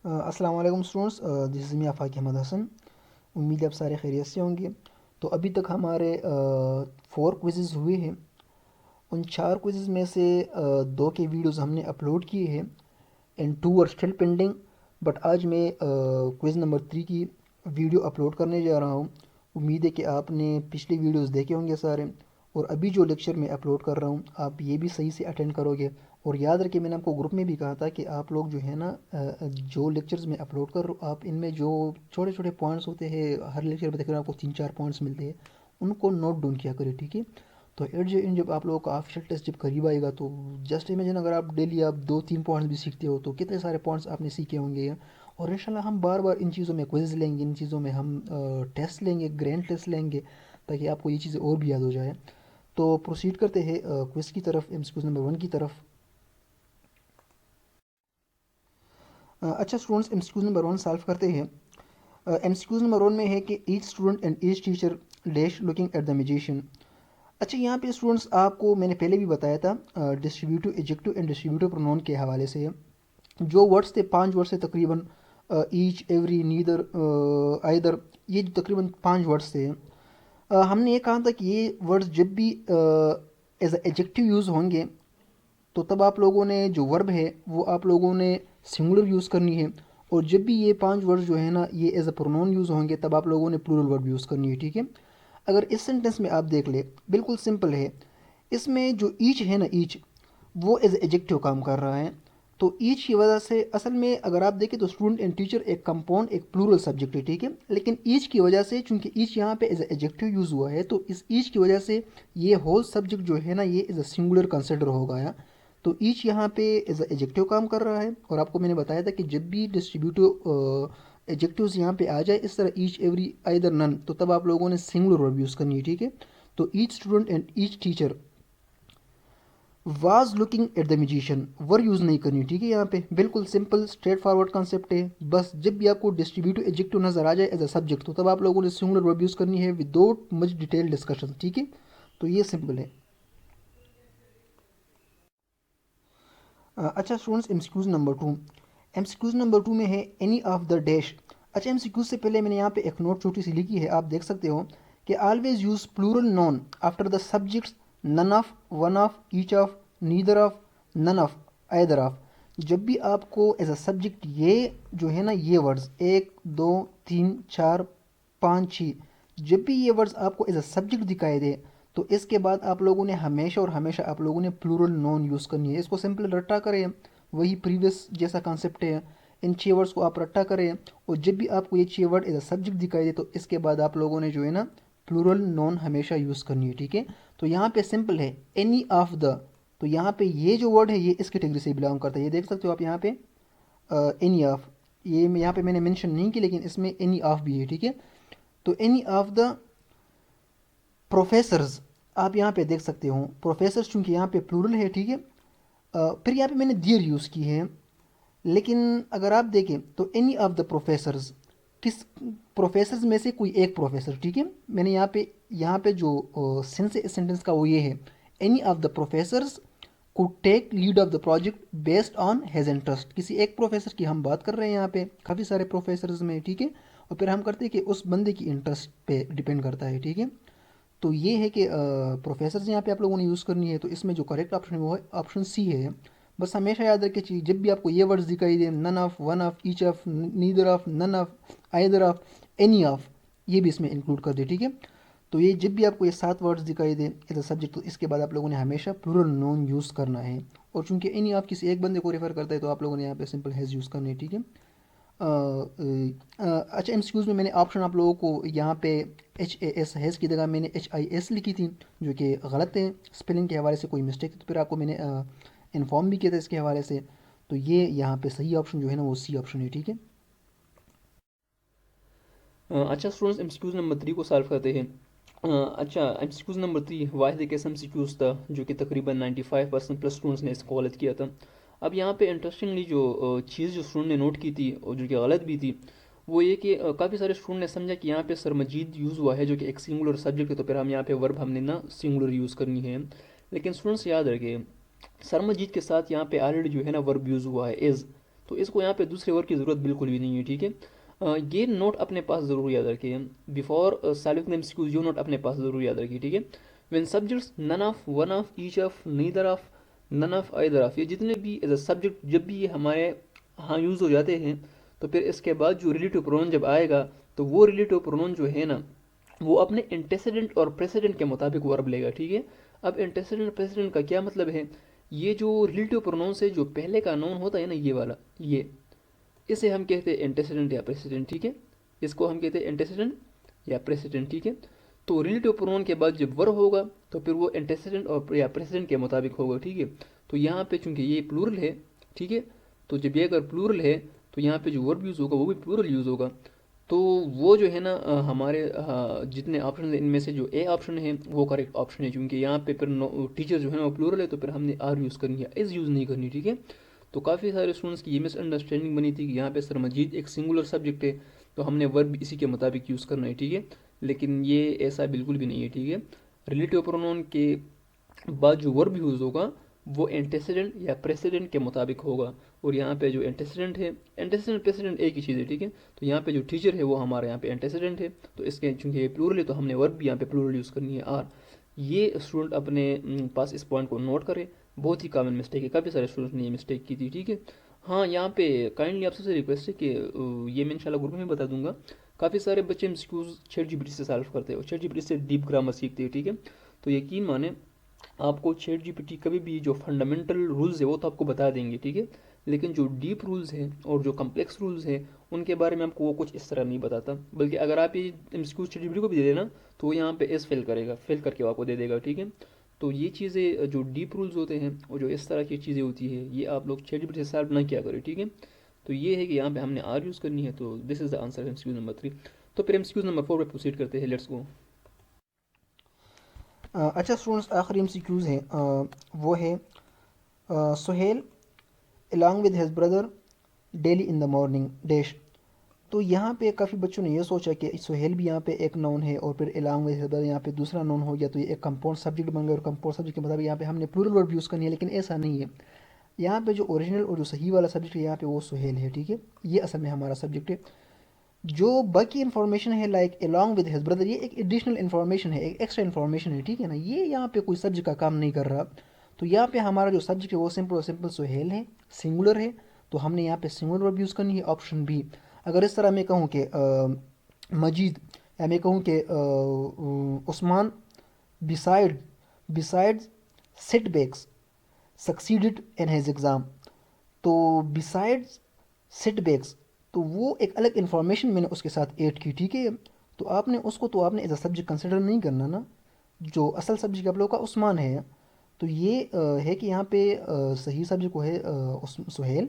अस्सलाम वालेकुम students, this is me आफाक अहमद हसन। उम्मीद है आप सारे खैरियत से होंगे। तो अभी तक हमारे 4 क्विज़ेज़ हुए हैं। उन 4 क्विज़ेज़ में से 2 के वीडियोज़ हमने अपलोड किए हैं and 2 are still pending. But आज मैं क्विज़ नंबर 3 की वीडियो अपलोड करने जा रहा हूँ। उम्मीद है कि आपने पिछले वीडियोज़ देखे होंगे सारे, और अभी जो लेक्चर मैं अपलोड कर रहा हूँ आप ये भी सही से अटेंड करोगे। और याद रखिए, मैंने आपको ग्रुप में भी कहा था कि आप लोग जो है ना, जो लेक्चर्स मैं अपलोड कर रहा हूँ आप इनमें जो छोटे छोटे पॉइंट्स होते हैं, हर लेक्चर में तकरीबन आपको 3-4 पॉइंट्स मिलते हैं, उनको नोट डाउन किया करें, ठीक है। तो एट जो इन जब आप लोगों का ऑफिशियल टेस्ट जब करीब आएगा तो जस्ट इमेजिन, अगर आप डेली आप 2-3 पॉइंट्स भी सीखते हो तो कितने सारे पॉइंट्स आपने सीखे होंगे। और इंशाल्लाह हम बार बार इन चीज़ों में क्विज लेंगे, इन चीज़ों में हम टेस्ट लेंगे, ग्रैंड टेस्ट लेंगे, ताकि आपको ये चीज़ें और भी याद हो जाए। तो प्रोसीड करते हैं क्विज़ की तरफ, एमसीक्यूज नंबर 1 की तरफ। अच्छा स्टूडेंट्स, एमसीक्यूज नंबर 1 सॉल्व करते हैं। एमसीक्यूज नंबर 1 में है कि each student and each teacher dash looking at the musician. अच्छा, यहाँ पे स्टूडेंट्स आपको मैंने पहले भी बताया था, distributive adjective and distributive pronoun के हवाले से है। जो वर्ड्स थे 5 वर्ड्स थे तकरीबन, ईच, एवरी, नीदर, आइदर, ये जो तकरीबन 5 वर्ड्स थे। हमने ये कहा था कि ये वर्ड्स जब भी एज एडजेक्टिव यूज़ होंगे तो तब आप लोगों ने जो वर्ब है वो आप लोगों ने सिंगुलर यूज़ करनी है। और जब भी ये 5 वर्ड्स जो है ना ये एज अ प्रोनाउन यूज़ होंगे तब आप लोगों ने प्लूरल वर्ब यूज़ करनी है, ठीक है। अगर इस सेंटेंस में आप देख ले, बिल्कुल सिंपल है। इसमें जो ईच है ना, ईच वो एज एडजेक्टिव काम कर रहा है। तो ईच की वजह से असल में अगर आप देखें तो स्टूडेंट एंड टीचर एक कंपाउंड, एक प्लूरल सब्जेक्ट है, ठीक है। लेकिन ईच की वजह से, चूंकि ईच यहाँ पे एज एडजेक्टिव यूज़ हुआ है, तो इस ईच की वजह से ये होल सब्जेक्ट जो है ना ये एज अ सिंगुलर कंसिडर होगा या। तो ईच यहाँ पे एज एडजेक्टिव काम कर रहा है। और आपको मैंने बताया था कि जब भी डिस्ट्रीब्यूटिव एडजेक्टिव्स यहाँ पे आ जाए इस तरह ईच, एवरी, आइदर, नन, तो तब आप लोगों ने सिंगुलर वर्ब यूज़ करनी है, ठीक है। तो each student and each teacher was looking at the musician, were use नहीं करनी, ठीक है। यहाँ पे बिल्कुल सिंपल स्ट्रेट फॉरवर्ड कॉन्सेप्ट है। बस जब भी आपको डिस्ट्रीब्यूटिव एडजेक्टिव नजर आ जाए एज अ सब्जेक्ट तो तब आप लोगों ने सिंगुलर वर्ब यूज़ करनी है विदाउट मच डिटेल डिस्कशन, ठीक है। तो ये सिंपल है। अच्छा students, MCQs number 2। MCQs number 2 में है एनी ऑफ द डैश। अच्छा, एमसीक्यूज से पहले मैंने यहाँ पे एक नोट छोटी सी लिखी है, आप देख सकते हो कि always use plural noun after the subjects none of, one of, each of, neither of, none of, either of. जब भी आपको एज अ सब्जेक्ट ये जो है ना ये वर्ड्स 1, 2, 3, 4, 5, 6, जब भी ये वर्ड्स आपको एज अ सब्जेक्ट दिखाई दे तो इसके बाद आप लोगों ने हमेशा और हमेशा आप लोगों ने प्लूरल नॉन यूज़ करनी है। इसको सिंपल रट्टा करें, वही प्रीवियस जैसा कॉन्सेप्ट है। इन 6 वर्ड्स को आप रट्टा करें और जब भी आपको ये 6 वर्ड एज अ सब्जेक्ट दिखाई दे तो इसके बाद आप लोगों ने जो है ना प्लूरल नॉन हमेशा यूज़ करनी है, ठीक है। तो यहाँ पे सिंपल है एनी ऑफ द। तो यहाँ पे ये जो वर्ड है ये इस कैटेगरी से बिलोंग करता है, ये देख सकते हो आप यहाँ पे एनी ऑफ। ये यहाँ पे मैंने मेंशन नहीं की लेकिन इसमें एनी ऑफ भी है, ठीक है। तो एनी ऑफ द प्रोफेसर्स, आप यहाँ पे देख सकते हो प्रोफेसर्स चूंकि यहाँ पे प्लूरल है, ठीक है। फिर यहाँ पे मैंने दियर यूज़ की है। लेकिन अगर आप देखें तो एनी ऑफ द प्रोफेसर्स, किस प्रोफेसर्स में से कोई एक प्रोफेसर, ठीक है। मैंने यहाँ पे जो सेंस है इस सेंटेंस का वो ये है, any of the professors could take lead of the project based on his interest. किसी एक प्रोफेसर की हम बात कर रहे हैं यहाँ पे, काफ़ी सारे प्रोफेसर्स में, ठीक है। और फिर हम करते हैं कि उस बंदे की इंटरेस्ट पे डिपेंड करता है, ठीक है। तो ये है कि प्रोफेसर्स यहाँ पे आप लोगों ने यूज़ करनी है। तो इसमें जो करेक्ट ऑप्शन है वो है ऑप्शन सी है। बस हमेशा याद रखिए चीज़, जब भी आपको ये वर्ड्स दिखाई दे, none of, one of, each of, neither of, none of, either of, any of, ये भी इसमें इंक्लूड कर दे, ठीक है। तो ये जब भी आपको ये 7 वर्ड्स दिखाई दे एज अ सब्जेक्ट तो इसके बाद आप लोगों ने हमेशा प्लूरल नोन यूज़ करना है। और चूंकि एनी ऑफ किसी एक बंदे को रेफर करता है तो आप लोगों ने यहाँ पे सिंपल हैज़ यूज़ करना है, ठीक है। अच्छा, एमसीक्यूज में मैंने ऑप्शन आप लोगों को यहाँ पे HAS हैज़ की जगह मैंने HIS लिखी थी, जो कि गलत है। स्पेलिंग के हवाले से कोई मिस्टेक थी तो फिर आपको मैंने इन्फॉर्म भी किया था इसके हवाले से। तो ये यहाँ पे सही ऑप्शन जो है ना वो सी ऑप्शन है, ठीक है। अच्छा स्टूडेंट्स, एमसीक्यूज नंबर 3 को सॉल्व करते हैं। अच्छा, एमसीक्यूज नंबर 3 वाहिद एक ऐसा एमसीक्यूज था जो कि तकरीबन 95% प्लस स्टूडेंट्स ने इसको गलत किया था। अब यहाँ पे इंटरेस्टिंगली जो चीज़ जो स्टूडेंट ने नोट की थी और जो कि गलत भी थी वो ये कि काफ़ी सारे स्टूडेंट ने समझा कि यहाँ पे सरमजीद यूज़ हुआ है जो कि एक सिंगुलर सब्जेक्ट है, तो फिर हम यहाँ पे वर्ब हमने ना सिंगुलर यूज़ करनी है। लेकिन स्टूडेंट्स याद रखिए, सरमजीद के साथ यहाँ पे ऑलरेडी जो है ना वर्ब यूज़ हुआ है इज़। तो इसको यहाँ पे दूसरे वर्ब की ज़रूरत बिल्कुल भी नहीं है, ठीक है। ये नोट अपने पास ज़रूर याद रखिए, बिफोर सॉल्विंग द एमसीक्यूज ये नोट अपने पास ज़रूर याद रखिए, ठीक है। When subjects none of, one of, each of, neither of, none of, either of, ये जितने भी एज अ सब्जेक्ट जब भी ये हमारे हाँ यूज़ हो जाते हैं, तो फिर इसके बाद जो रिलेटिव प्रोनाउन जब आएगा, तो वो रिलेटिव प्रोनाउन जो है ना, वो अपने एंटेसिडेंट और प्रेसिडेंट के मुताबिक वर्ब लेगा, ठीक है। अब एंटेसिडेंट प्रेसिडेंट का क्या मतलब है, ये जो रिलेटिव प्रोनाउन से जो पहले का नाउन होता है ना, ये वाला, ये, इसे हम कहते हैं एंटेसिडेंट या प्रेसिडेंट, ठीक है। इसको हम कहते हैं एंटेसिडेंट या प्रेसिडेंट, ठीक है। तो रिलेटिव प्रोनाउन के बाद जब वर्ब होगा, तो फिर वो एंटेसिडेंट और या प्रेसिडेंट के मुताबिक होगा, ठीक है। तो यहाँ पे चूंकि ये प्लूरल है, ठीक है, तो जब ये अगर प्लूरल है, तो यहाँ पे जो वर्ब यूज़ होगा वो भी प्लूरल यूज़ होगा। तो वो जो है ना हमारे जितने ऑप्शन हैं इनमें से जो ए ऑप्शन है वो करेक्ट ऑप्शन है, क्योंकि यहाँ पे फिर टीचर जो है ना वो प्लूरल है, तो फिर हमने आर यूज़ करनी है, इज़ यूज़ नहीं करनी, ठीक है। तो काफ़ी सारे स्टूडेंट्स की ये मिसअंडरस्टैंडिंग बनी थी कि यहाँ पे सर मजीद एक सिंगुलर सब्जेक्ट है, तो हमने वर्ब इसी के मुताबिक यूज़ करना है, ठीक है। लेकिन ये ऐसा बिल्कुल भी नहीं है, ठीक है। रिलेटिव प्रोनाउन के बाद जो वर्ब यूज़ होगा वो एंटेसिडेंट या प्रेसिडेंट के मुताबिक होगा। और यहाँ पे जो एंटेसिडेंट है, एंटेसिडेंट प्रेसिडेंट एक ही चीज़ है, ठीक है। तो यहाँ पे जो टीचर है वो हमारे यहाँ पे एंटेसिडेंट है, तो इसके चूंकि ये प्लूरल है तो हमने वर्ब भी यहाँ पे प्लूरल यूज़ करनी है, आर। ये स्टूडेंट अपने पास इस पॉइंट को नोट करें, बहुत ही कॉमन मिस्टेक है, काफ़ी सारे स्टूडेंट्स ने ये मिस्टेक की थी, ठीक है। हाँ, यहाँ पे काइंडली आपसे से रिक्वेस्ट है कि ये मैं इंशाल्लाह ग्रुप में बता दूंगा। काफ़ी सारे बच्चे एमसीक्यूज ChatGPT से सॉल्व करते हैं और ChatGPT से डीप ग्रामर सीखते हैं, ठीक है। तो यकीन माने आपको ChatGPT कभी भी जो फंडामेंटल रूल्स है वो तो आपको बता देंगे, ठीक है। लेकिन जो डीप रूल्स हैं और जो कम्प्लेक्स रूल्स हैं उनके बारे में आपको वो कुछ इस तरह नहीं बताता, बल्कि अगर आप ये एमसीक्यूज ChatGPT को भी दे देना तो वो यहाँ पे एस फेल करेगा, फेल करके वो आपको दे देगा, ठीक है। तो ये चीज़ें जो डीप रूल्स होते हैं और जो इस तरह की चीज़ें होती है ये आप लोग ChatGPT से सॉल्व ना किया करें, ठीक है। तो ये है कि यहाँ पे हमने आर यूज़ करनी है, तो this is the answer MCQs number 3। तो फिर एमसीक्यूज नंबर 4 पे प्रोसीड करते हैं, लेट्स गो। अच्छा स्टूडेंट्स, आखिरी MCQs है, वो है Suhail along with his brother daily in the morning dash। तो यहाँ पे काफ़ी बच्चों ने ये सोचा कि सुहेल भी यहाँ पे एक नाउन है और फिर along with his brother यहाँ पे दूसरा नाउन हो गया, तो ये एक कंपाउंड सब्जेक्ट बन गया और कंपाउंड सब्जेक्ट के मतलब यहाँ पे हमने प्लूरल वर्ब यूज़ करनी है, लेकिन ऐसा नहीं है। यहाँ पे जो ओरिजिनल और जो सही वाला सब्जेक्ट है यहाँ पे वो सुहेल है, ठीक है। ये असल में हमारा सब्जेक्ट है। जो बाकी इन्फॉर्मेशन है like along with his brother, ये एक एडिशनल इन्फॉर्मेशन है, एक एक्स्ट्रा इन्फॉर्मेशन है, ठीक है ना। ये यहाँ पे कोई सब्जेक्ट का काम नहीं कर रहा। तो यहाँ पे हमारा जो सब्जेक्ट है वो सिंपल और सिंपल सुहेल है, सिंगुलर है, तो हमने यहाँ पे सिंगुलर वर्ब यूज़ करनी है, ऑप्शन बी। अगर इस तरह मैं कहूँ कि मजीद, या मैं कहूँ कि Usman beside besides setbacks succeeded in his exam, तो बिसाइड्स सेटबैक्स, तो वो एक अलग इन्फॉर्मेशन मैंने उसके साथ ऐड की, ठीक है। तो आपने उसको तो आपने एज अ सब्जेक्ट कंसिडर नहीं करना ना। जो असल सब्जेक्ट आप लोग का उस्मान है, तो ये है कि यहाँ पे सही सब्जेक्ट को है सुहेल,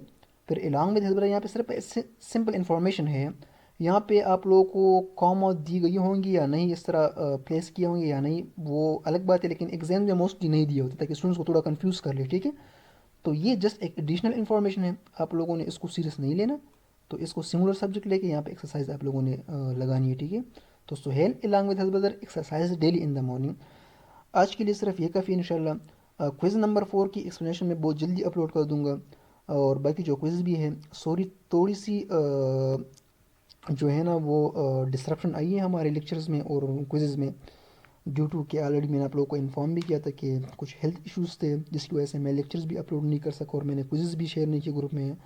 फिर अलॉन्ग विद हिज, यहाँ पे सिर्फ सिंपल इन्फॉर्मेशन है। यहाँ पे आप लोगों को कॉमा दी गई होंगी या नहीं, इस तरह प्लेस किए होंगे या नहीं, वो अलग बात है, लेकिन एग्जाम में मोस्टली नहीं दिए होते ताकि स्टूडेंट्स को थोड़ा कंफ्यूज कर ले, ठीक है। तो ये जस्ट एक एडिशनल इन्फॉर्मेशन है, आप लोगों ने इसको सीरियस नहीं लेना। तो इसको सिंगुलर सब्जेक्ट लेके यहाँ पे एक्सरसाइज आप लोगों ने लगानी है, ठीक है। तो Suhel along with his brother exercise daily in the morning. आज के लिए सिर्फ ये काफ़ी इंशाल्लाह। क्विज़ नंबर 4 की एक्सप्लेनेशन मैं बहुत जल्दी अपलोड कर दूंगा, और बाकी जो क्विज़ भी है, सॉरी थोड़ी सी जो है ना वो डिस्ट्रप्शन आई है हमारे लेक्चर्स में और क्विज़ में, ड्यू टू कि ऑलरेडी मैंने आप लोगों को इन्फॉर्म भी किया था कि कुछ हेल्थ इश्यूज़ थे जिसकी वजह से मैं लेक्चर्स भी अपलोड नहीं कर सका और मैंने क्विज़ भी शेयर नहीं किए ग्रुप में।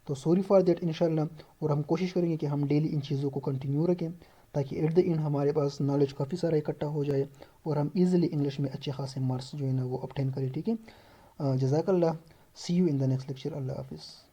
तो सॉरी फॉर देट इंशाल्लाह। और हम कोशिश करेंगे कि हम डेली इन चीज़ों को कंटिन्यू रखें ताकि एट द एंड हमारे पास नॉलेज काफ़ी सारा इकट्ठा हो जाए और हम ईज़िली इंग्लिश में अच्छे खासे मार्क्स जो है ना वो ऑब्टेन करें, ठीक है। जज़ाकल्लाह, see you in the next lecture, अल्लाह हाफिज़।